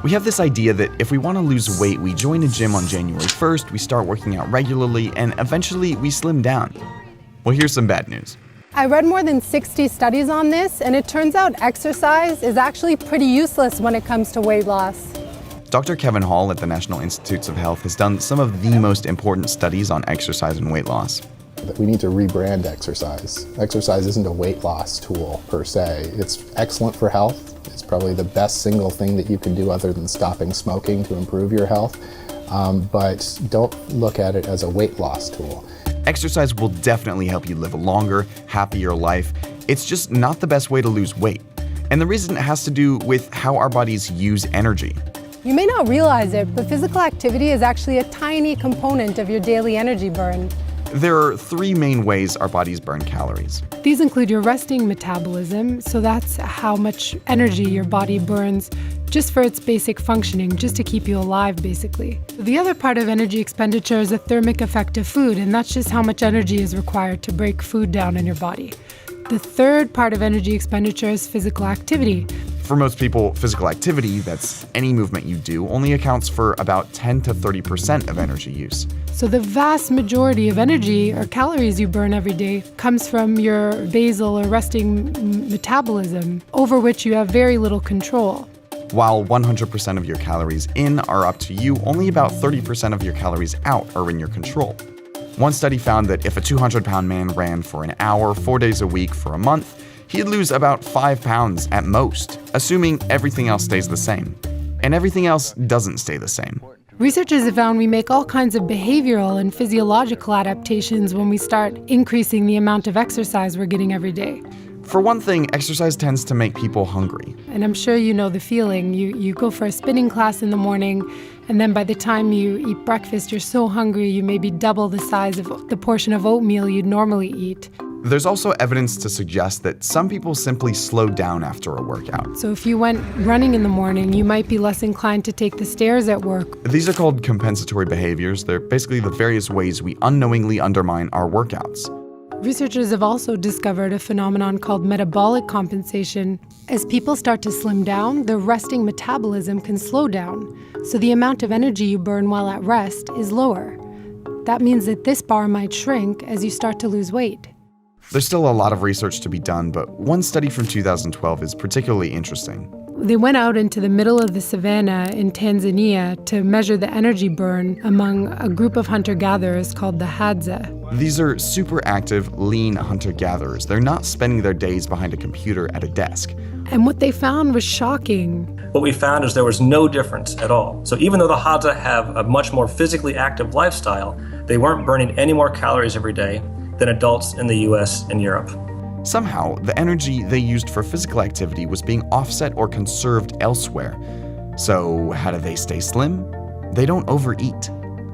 We have this idea that if we want to lose weight, we join a gym on January 1st, we start working out regularly, and eventually we slim down. Well, here's some bad news. I read more than 60 studies on this, and it turns out exercise is actually pretty useless when it comes to weight loss. Dr. Kevin Hall at the National Institutes of Health has done some of the most important studies on exercise and weight loss. We need to rebrand exercise. Exercise isn't a weight loss tool per se. It's excellent for health. It's probably the best single thing that you can do other than stopping smoking to improve your health. But don't look at it as a weight loss tool. Exercise will definitely help you live a longer, happier life. It's just not the best way to lose weight. And the reason it has to do with how our bodies use energy. You may not realize it, but physical activity is actually a tiny component of your daily energy burn. There are three main ways our bodies burn calories. These include your resting metabolism, so that's how much energy your body burns just for its basic functioning, just to keep you alive, basically. The other part of energy expenditure is the thermic effect of food, and that's just how much energy is required to break food down in your body. The third part of energy expenditure is physical activity. For most people, physical activity, that's any movement you do, only accounts for about 10 to 30% of energy use. So the vast majority of energy or calories you burn every day comes from your basal or resting metabolism, over which you have very little control. While 100% of your calories in are up to you, only about 30% of your calories out are in your control. One study found that if a 200-pound man ran for an hour, 4 days a week for a month, he'd lose about 5 pounds at most, assuming everything else stays the same. And everything else doesn't stay the same. Researchers have found we make all kinds of behavioral and physiological adaptations when we start increasing the amount of exercise we're getting every day. For one thing, exercise tends to make people hungry. And I'm sure you know the feeling. You go for a spinning class in the morning, and then by the time you eat breakfast, you're so hungry you maybe double the size of the portion of oatmeal you'd normally eat. There's also evidence to suggest that some people simply slow down after a workout. So if you went running in the morning, you might be less inclined to take the stairs at work. These are called compensatory behaviors. They're basically the various ways we unknowingly undermine our workouts. Researchers have also discovered a phenomenon called metabolic compensation. As people start to slim down, their resting metabolism can slow down, so the amount of energy you burn while at rest is lower. That means that this bar might shrink as you start to lose weight. There's still a lot of research to be done, but one study from 2012 is particularly interesting. They went out into the middle of the savannah in Tanzania to measure the energy burn among a group of hunter-gatherers called the Hadza. These are super active, lean hunter-gatherers. They're not spending their days behind a computer at a desk. And what they found was shocking. What we found is there was no difference at all. So even though the Hadza have a much more physically active lifestyle, they weren't burning any more calories every day than adults in the US and Europe. Somehow, the energy they used for physical activity was being offset or conserved elsewhere. So how do they stay slim? They don't overeat.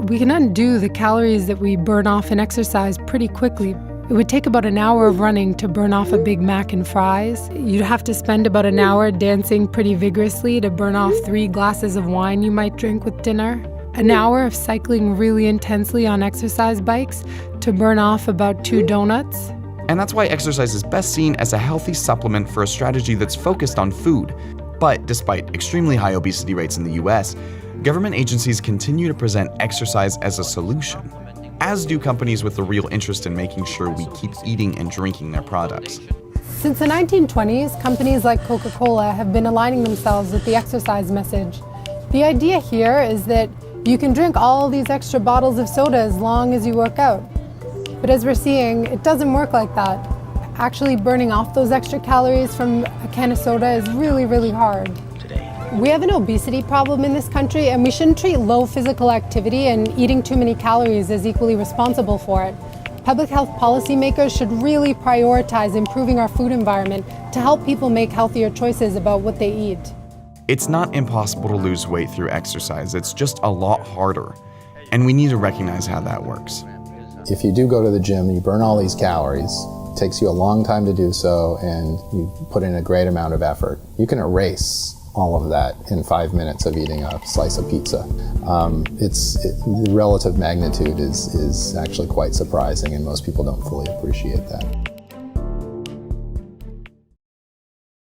We can undo the calories that we burn off in exercise pretty quickly. It would take about an hour of running to burn off a Big Mac and fries. You'd have to spend about an hour dancing pretty vigorously to burn off 3 glasses of wine you might drink with dinner. An hour of cycling really intensely on exercise bikes to burn off about 2 donuts. And that's why exercise is best seen as a healthy supplement for a strategy that's focused on food. But despite extremely high obesity rates in the US, government agencies continue to present exercise as a solution, as do companies with a real interest in making sure we keep eating and drinking their products. Since the 1920s, companies like Coca-Cola have been aligning themselves with the exercise message. The idea here is that you can drink all these extra bottles of soda as long as you work out. But as we're seeing, it doesn't work like that. Actually burning off those extra calories from a can of soda is really, really hard. We have an obesity problem in this country, and we shouldn't treat low physical activity and eating too many calories as equally responsible for it. Public health policymakers should really prioritize improving our food environment to help people make healthier choices about what they eat. It's not impossible to lose weight through exercise, it's just a lot harder. And we need to recognize how that works. If you do go to the gym, you burn all these calories. It takes you a long time to do so, and you put in a great amount of effort. You can erase all of that in 5 minutes of eating a slice of pizza. The relative magnitude is actually quite surprising, and most people don't fully appreciate that.